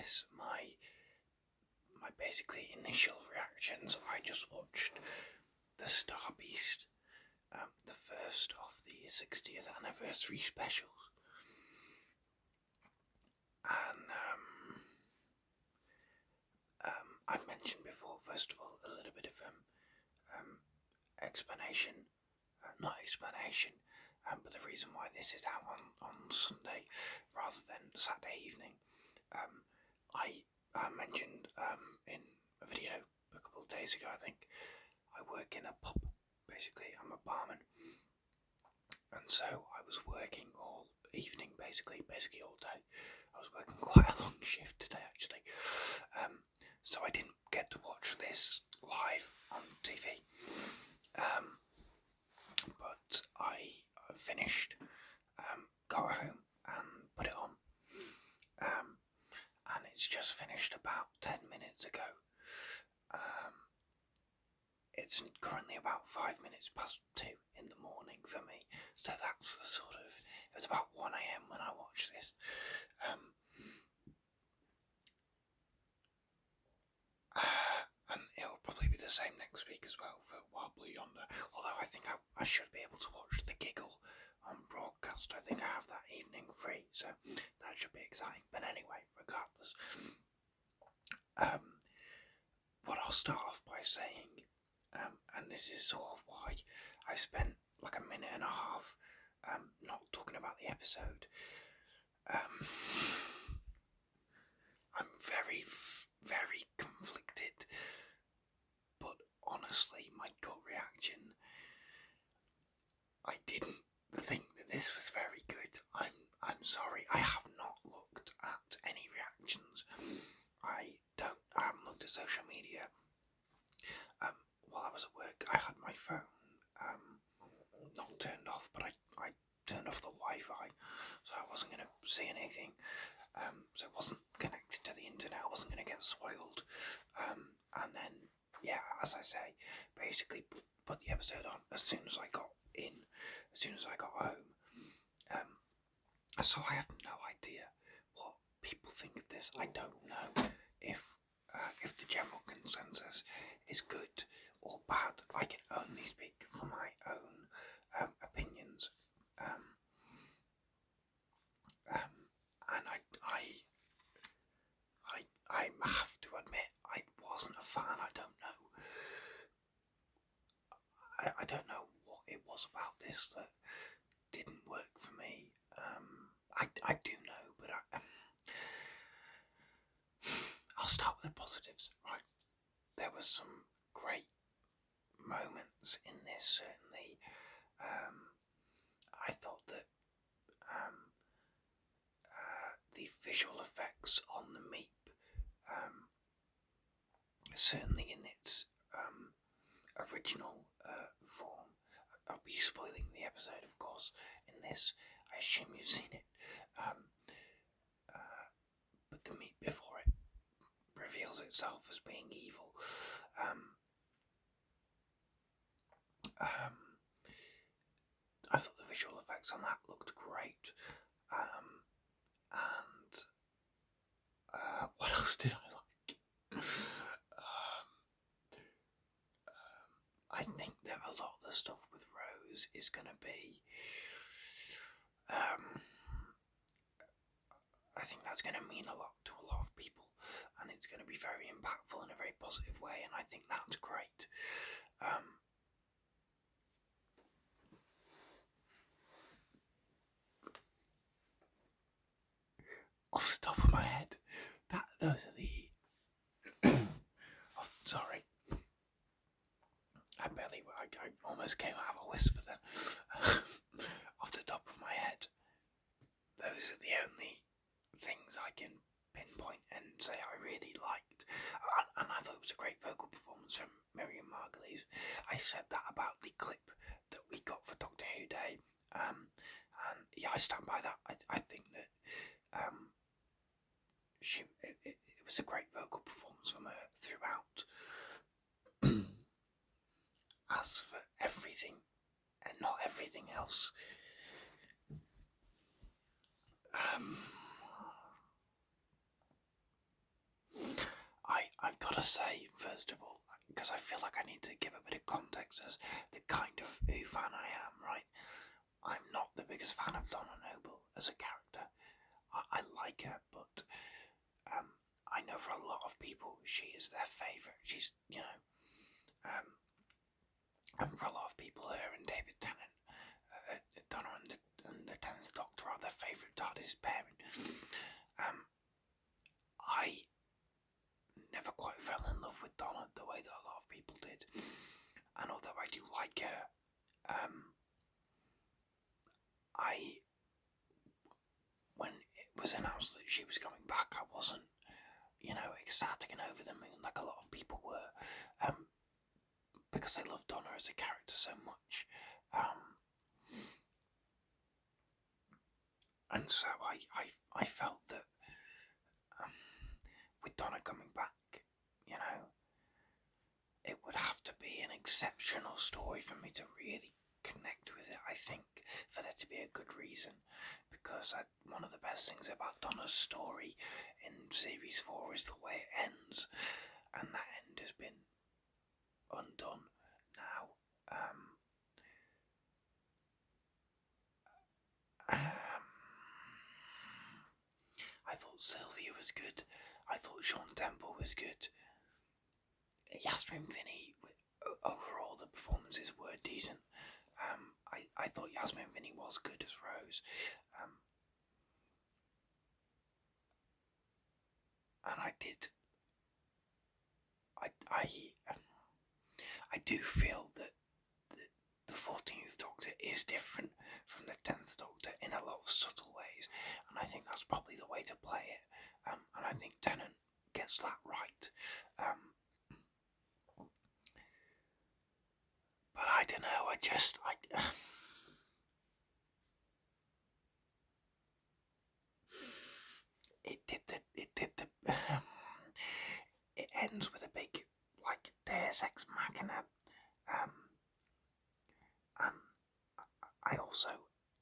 this, my basically initial reactions. I just watched the Star Beast, the first of the 60th anniversary specials, and I've mentioned before, first of all, a little bit of explanation, not explanation, but the reason why this is out on Sunday rather than Saturday evening. I mentioned in a video a couple of days ago, I think, I work in a pub, basically. I'm a barman. And so I was working all evening, basically all day. I was working quite a long shift today, actually. So I didn't get to watch this live on TV. But I finished, got home and put it on. And it's just finished about 10 minutes ago. It's currently about 5 minutes past 2 in the morning for me. So that's the sort of, it was about 1 a.m. when I watched this. And it'll probably be the same next week as well for Wild Blue Yonder. Although I think I should be able to watch The Giggle on broadcast. I think I have that evening free, so that should be exciting. But anyway, regardless, what I'll start off by saying, and this is sort of why I spent like a minute and a half not talking about the episode. I'm very, very conflicted, but honestly, my gut reaction, I didn't think that this was very good. I'm sorry, I have not looked at any reactions. I haven't looked at social media. While I was at work, I had my phone not turned off, but I turned off the Wi-Fi, so I wasn't going to see anything. So it wasn't connected to the internet. I wasn't going to get spoiled. And then, yeah, as I say, basically put the episode on as soon as I got home. So I have no idea what people think of this. I don't know if the general consensus is good or bad. I can only speak for my own opinions. And I have to admit, I wasn't a fan. I don't know. I don't know what it was about this that didn't work for me. I do know, but I'll start with the positives. Right, there were some great moments in this. Certainly, I thought that the visual effects on the Meep, certainly in its original form. I'll be spoiling the episode, of course, in this. I assume you've seen it. But the Meep before it reveals itself as being evil. I thought the visual effects on that looked great. And what else did I like? I think that a lot of the stuff with Rose is going to be, I think that's going to mean a lot to a lot of people, and it's going to be very impactful in a very positive way, and I think that's great. Off the top of my head, those are the sorry, I almost came out of a whisper then. Off the top of my head, those are the only things I can pinpoint and say I really liked. And I thought it was a great vocal performance from Miriam Margolyes. I said that about the clip that we got for Doctor Who Day, and yeah, I stand by that. I think that it was a great vocal performance from her throughout. As for everything, and not everything else, gotta say, first of all, because I feel like I need to give a bit of context as the kind of Who fan I am, right? I'm not the biggest fan of Donna Noble as a character. I like her, but I know for a lot of people she is their favourite. She's, and for a lot of people, her and David Tennant, Donna and the 10th Doctor are their favourite TARDIS pairing. I never quite fell in love with Donna the way that a lot of people did, and although I do like her, when it was announced that she was coming back, I wasn't, ecstatic and over the moon like a lot of people were, because they loved Donna as a character so much. And so I felt that with Donna coming back, it would have to be an exceptional story for me to really connect with it, I think, for there to be a good reason, because one of the best things about Donna's story in Series 4 is the way it ends, and that end has been undone now. I thought Sylvia was good. I thought Sean Temple was good. Yasmin Finney, overall the performances were decent. I thought Yasmin Finney was good as Rose. And I do feel that the 14th Doctor is different from the 10th Doctor in a lot of subtle ways, and I think that's probably the way to play it, and I think Tennant gets that right. But I don't know, it ends with a big, like, Deus Ex Machina, and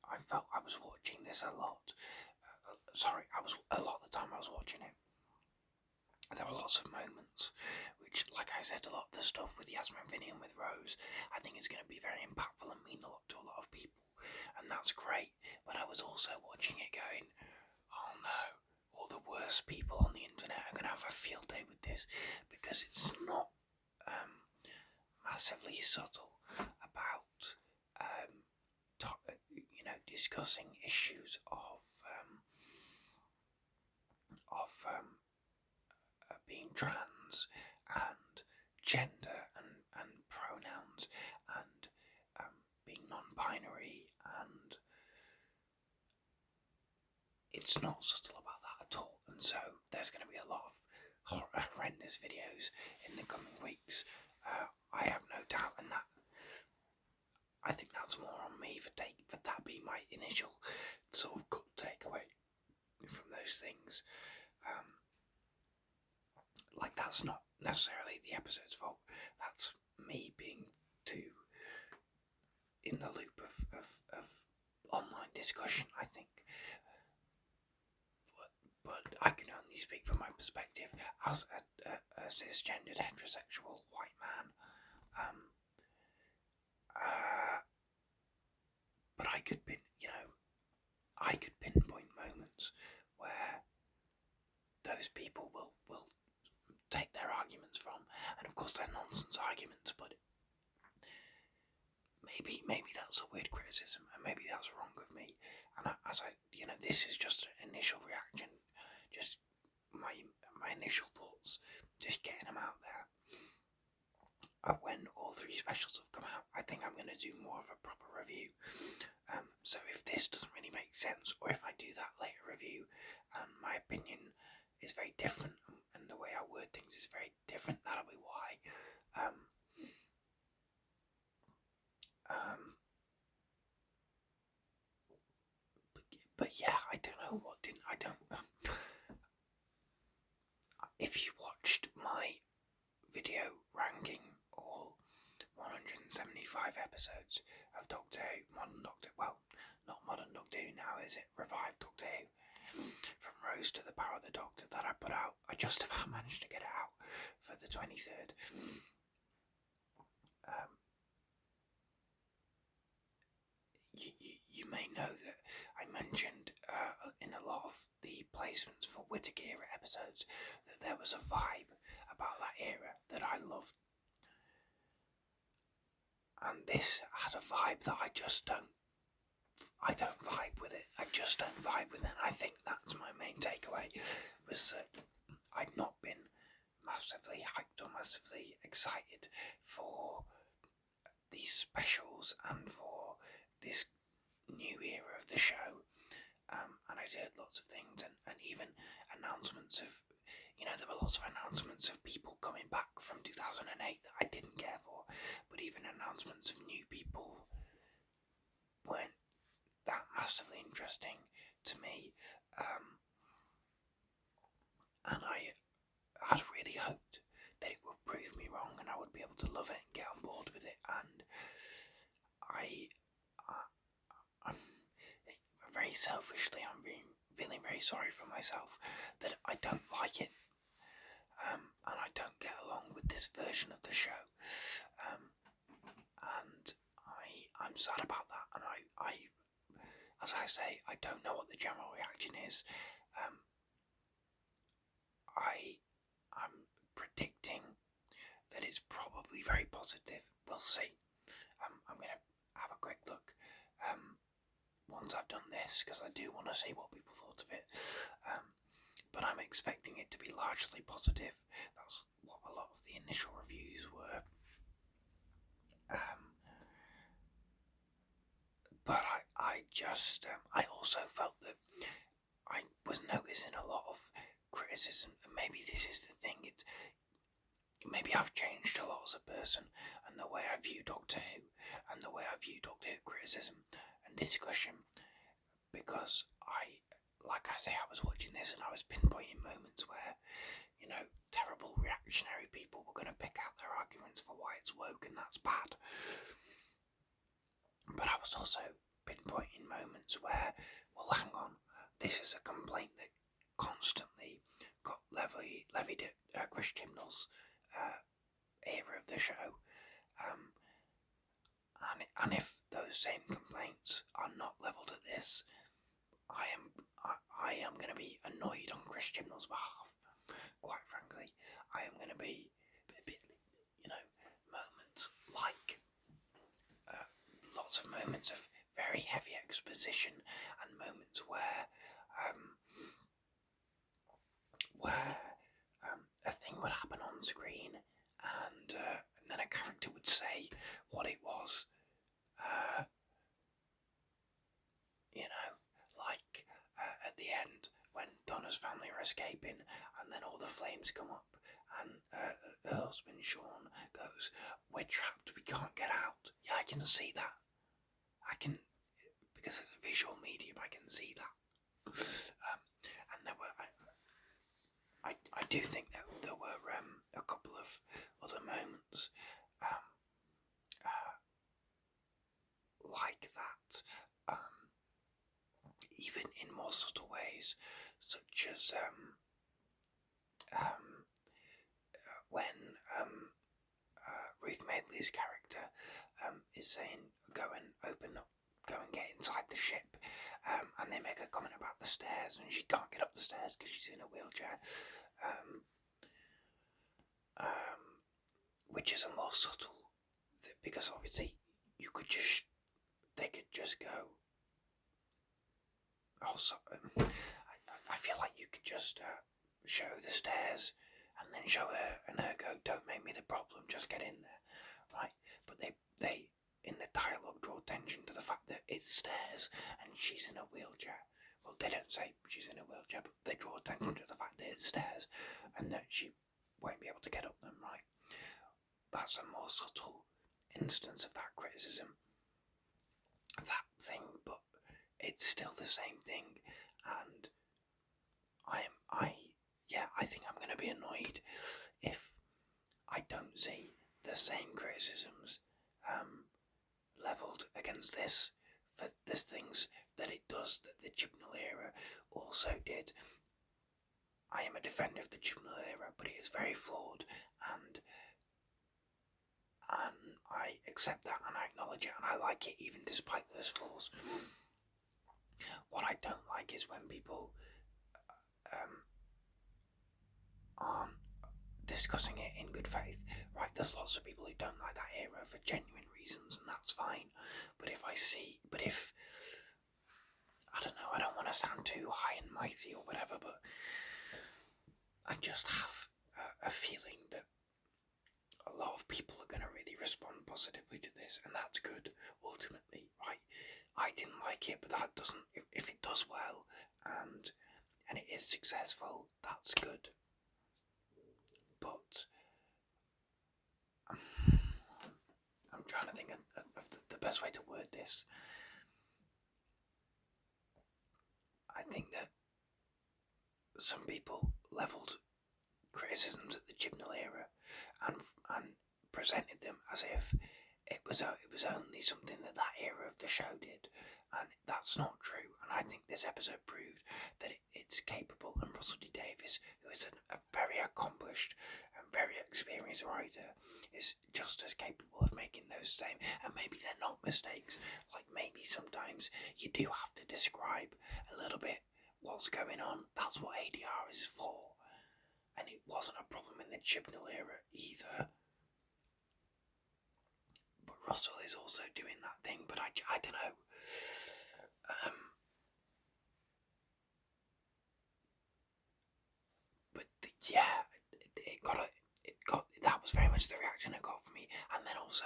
I felt I was watching this a lot. A lot of the time I was watching it, there were lots of moments which, like I said, a lot of the stuff with Yasmin Finney and with Rose, I think is going to be very impactful and mean a lot to a lot of people, and that's great. But I was also watching it going, oh no, all the worst people on the internet are going to have a field day with this, because it's not massively subtle about discussing issues of being trans and gender and pronouns and being non-binary, and it's not subtle about that at all. And so there's going to be a lot of horrendous videos in the coming weeks. I have no doubt in that. I think that's more on me for that being my initial sort of gut takeaway from those things. Like, that's not necessarily the episode's fault. That's me being too in the loop of online discussion, I think. But I can only speak from my perspective as a cisgendered heterosexual white man. But I could pinpoint moments where those people will take their arguments from, and of course they're nonsense arguments, but maybe that's a weird criticism, and maybe that's wrong of me. And this is just an initial reaction, just my initial thoughts, just getting them out there. When all 3 specials have come out, I think I'm going to do more of a proper review. So if this doesn't really make sense, or if I do that later review and my opinion is very different and the way I word things is very different, that'll be why. But yeah, I don't know what didn't. I don't. If you watched my video ranking all 175 episodes of Doctor Who, Modern Doctor, well, not Modern Doctor Who now, is it? Revived Doctor Who. from Rose to the Power of the Doctor that I put out. I just about managed to get it out for the 23rd. You may know that I mentioned in a lot of the placements for Whittaker era episodes that there was a vibe about that era that I loved. And this has a vibe that I don't vibe with it. I just don't vibe with it. And I think that's my main takeaway, was that I'd not been massively hyped or massively excited for these specials and for this new era of the show. And I heard lots of things and even announcements of, there were lots of announcements of people coming back from 2008 that I didn't care for, but even announcements of new people weren't that massively interesting to me. And I had really hoped that it would prove me wrong and I would be able to love it and get on board with it. And I'm very selfishly, I'm feeling very sorry for myself that I don't like it, and I don't get along with this version of the show, and I'm sad about that. And I, as I say, I don't know what the general reaction is. I'm predicting that it's probably very positive. We'll see. I'm going to have a quick look once I've done this, because I do want to see what people thought of it. But I'm expecting it to be largely positive. That's what a lot of the initial reviews were. But I also felt that I was noticing a lot of criticism, and maybe this is the thing, maybe I've changed a lot as a person, and the way I view Doctor Who, and the way I view Doctor Who criticism and discussion, because like I say, I was watching this and I was pinpointing moments where, terrible reactionary people were going to pick out their arguments for why it's woke and that's bad. But I was also pinpointing moments where, well, hang on, this is a complaint that constantly got levied at Chris Chibnall's era of the show, and if those same complaints are not levelled at this, I am going to be annoyed on Chris Chibnall's behalf. Quite frankly, I am going to be a bit, moments like lots of moments of very heavy exposition, and moments where a thing would happen on screen, and then a character would say what it was. Like at the end when Donna's family are escaping, and then all the flames come up, and her husband Sean goes, "We're trapped, we can't get out." Yeah, I can see that. Because it's a visual medium, I can see that. And there were, I do think that there were a couple of other moments like that, even in more subtle ways, such as when Ruth Madeley's character is saying, go and get inside the ship, and they make a comment about the stairs, and she can't get up the stairs because she's in a wheelchair, which is a more subtle thing, because obviously they could just go, I feel like you could just show the stairs and then show her and her go, "Don't make me the problem, just get in there," right? But they in the dialogue draw attention to the fact that it's stairs and she's in a wheelchair. Well, they don't say she's in a wheelchair, but they draw attention to the fact that it's stairs and that she won't be able to get up them, right? That's a more subtle instance of that criticism, that thing, but it's still the same thing, and I think I'm going to be annoyed if I don't see the same criticisms levelled against this for there's things that it does that the Chibnall era also did. I am a defender of the Chibnall era, but it is very flawed, and I accept that and I acknowledge it and I like it even despite those flaws. What I don't like is when people aren't discussing it in good faith. Right, there's lots of people who don't like that era for genuine reasons, and that's fine. But if I don't know, I don't want to sound too high and mighty or whatever, but I just have a feeling that a lot of people are going to really respond positively to this, and that's good, ultimately, right? I didn't like it, but that doesn't, if it does well, and it is successful, that's good. But I'm trying to think of the best way to word this. I think that some people levelled criticisms at the Chibnall era and presented them as if it was only something that era of the show did, and that's not true. And I think this episode proved that it's capable, and Russell T Davies, who is a very accomplished and very experienced writer, is just as capable of making those same, and maybe they're not mistakes, like maybe sometimes you do have to describe a little bit what's going on. That's what ADR is for, and it wasn't a problem in the Chibnall era either. But Russell is also doing that thing, but I don't know. It got that was very much the reaction it got from me. And then also,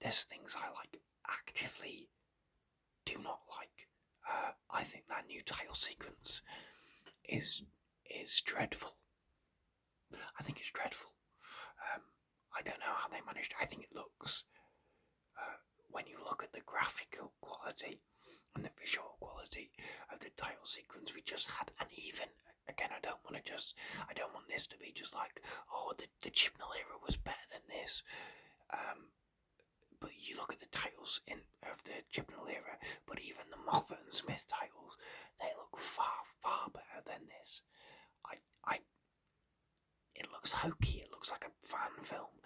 there's things I like actively do not like. I think that new title sequence is dreadful. I think it's dreadful. I don't know how they managed. I think it looks, when you look at the graphical quality and the visual quality of the title sequence we just had, and even again, I don't want this to be just like, oh, the Chibnall era was better than this. But you look at the titles of the Chibnall era, but even the Moffat and Smith titles, they look far, far better than this. It looks hokey. It looks like a fan film.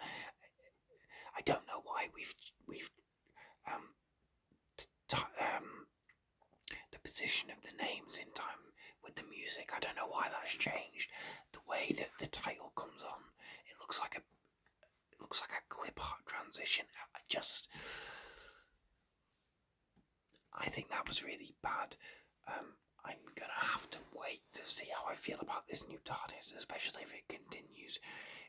I don't know why we've the position of the names in time with the music. I don't know why that's changed. The way that the title comes on, it looks like a clip art transition. I think that was really bad. I'm gonna have to wait to see how I feel about this new TARDIS, especially if it continues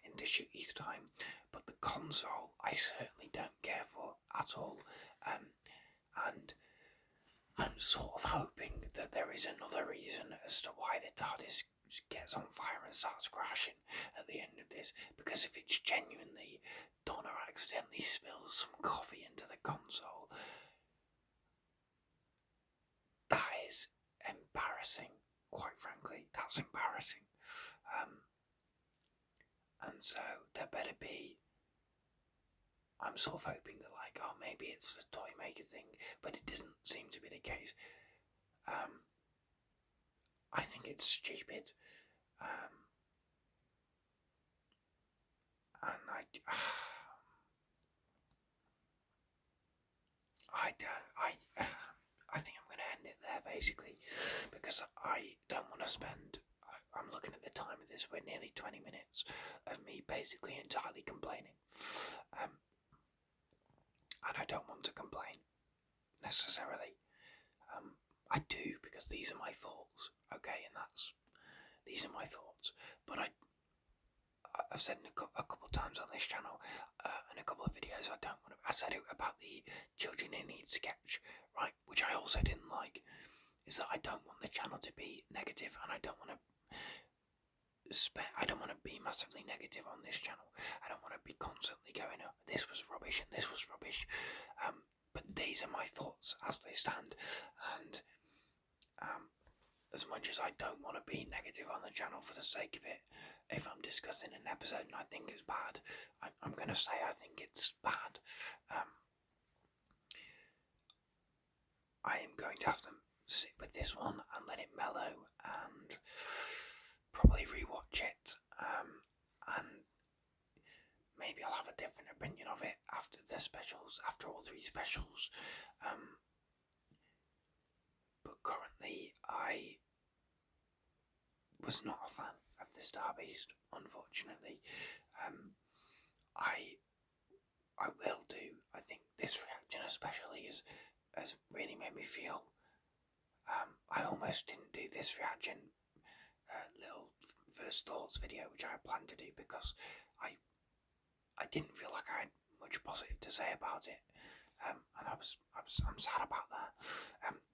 into Shooty's time. But the console, I certainly don't care for at all. And I'm sort of hoping that there is another reason as to why the TARDIS gets on fire and starts crashing at the end of this. Because if it's genuinely Donna accidentally spills some coffee into the console, that is embarrassing, quite frankly. That's embarrassing. And so there better be, I'm sort of hoping that, like, oh, maybe it's a toy maker thing, but it doesn't seem to be the case. I think it's stupid. And I think I'm going to end it there, basically, because I don't want to spend, I'm looking at the time of this, we're nearly 20 minutes of me basically entirely complaining. And I don't want to complain, necessarily. I do, because these are my thoughts, okay, and these are my thoughts, but I've said a couple of times on this channel, in a couple of videos, I said it about the Children in Need sketch, right, which I also didn't like, is that I don't want the channel to be negative, and I don't want to be massively negative on this channel. I don't want to be constantly going, oh, this was rubbish and this was rubbish, but these are my thoughts as they stand, and as much as I don't want to be negative on the channel for the sake of it, if I'm discussing an episode and I think it's bad, I'm going to say I think it's bad. I am going to have to sit with this one and let it mellow and probably rewatch it. And maybe I'll have a different opinion of it after the specials, after all three specials. But currently, I was not a fan of The Star Beast, unfortunately. I will do. I think this reaction especially has really made me feel. I almost didn't do this reaction little first thoughts video, which I planned to do, because I didn't feel like I had much positive to say about it, and I'm sad about that.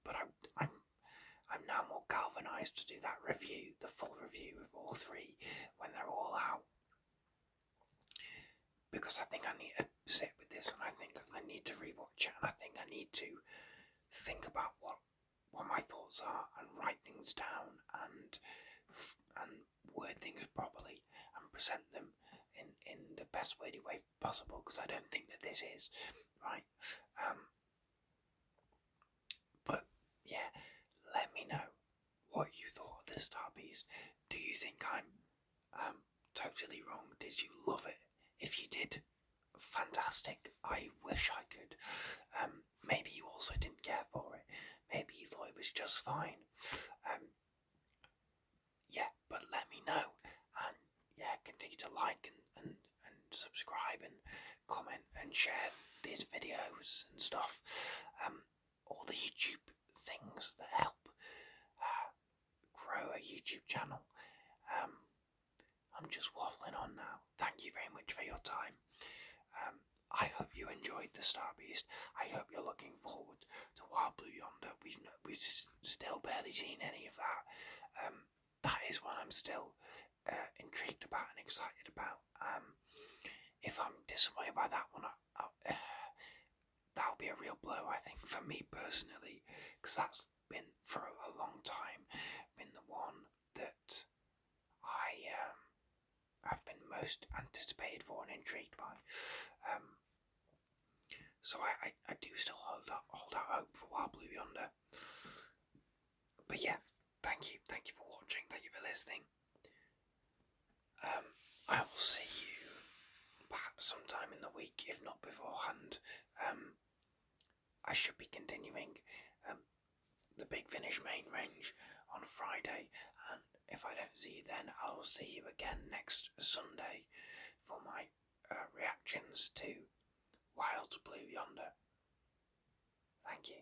But I'm now more galvanised to do that review, the full review of all three when they're all out, because I think I need to sit with this, and I think I need to rewatch it, and I think I need to think about what my thoughts are and write things down and word things properly and present them in the best way possible, because I don't think that this is right. But yeah, let me know what you thought of The Star Beast. Do you think I'm totally wrong? Did you love it? If you did, fantastic. I wish I could. Maybe you also didn't care for it. Maybe you thought it was just fine. Yeah, but let me know. And yeah, continue to like and subscribe and comment and share these videos and stuff. All the YouTube things that help grow a YouTube channel. I'm just waffling on now. Thank you very much for your time. I hope you enjoyed The Star Beast. I hope you're looking forward to Wild Blue Yonder. We've still barely seen any of that. That is one I'm still intrigued about and excited about. If I'm disappointed by that one, that'll be a real blow, I think, for me personally, because that's been for a long time been the one that I have been most anticipated for and intrigued by. So I do still hold out hope for Wild Blue Yonder. But yeah, thank you for watching, thank you for listening. I will see you perhaps sometime in the week, if not beforehand. I should be continuing the Big Finish main range on Friday, and if I don't see you then, I'll see you again next Sunday for my reactions to Wild Blue Yonder. Thank you.